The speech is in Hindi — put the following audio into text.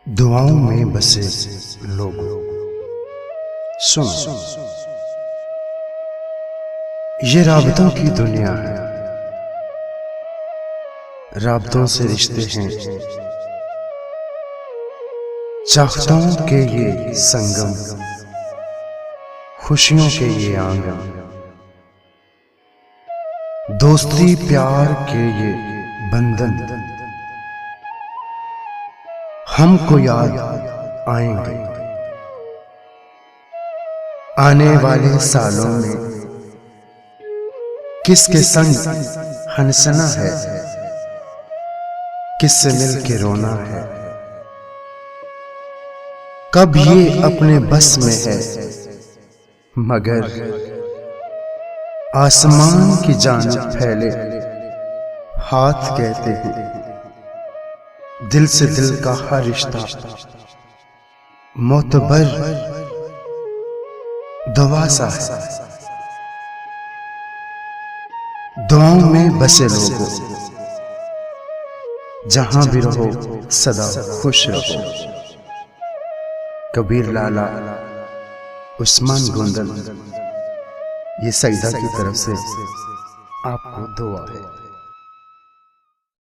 दुआओं में बसे लोगों, सुनो, ये राबतों की दुनिया है। राबतों से रिश्ते हैं, चाहतों के ये संगम, खुशियों के ये आंगन, दोस्ती प्यार के ये बंधन हमको याद आएंगे आने वाले सालों में। किसके संग हंसना है, किससे मिल के रोना है, कब ये अपने बस में है, मगर आसमान की जानिब फैले हाथ कहते हैं। दिल से दिल का हर रिश्ता मोतबर दुआ सा है। दुआओं में बसे लोगों, जहां भी रहो सदा खुश रहो। कबीर लाला उस्मान गोंदल, ये सईदा की तरफ से आपको दुआ है।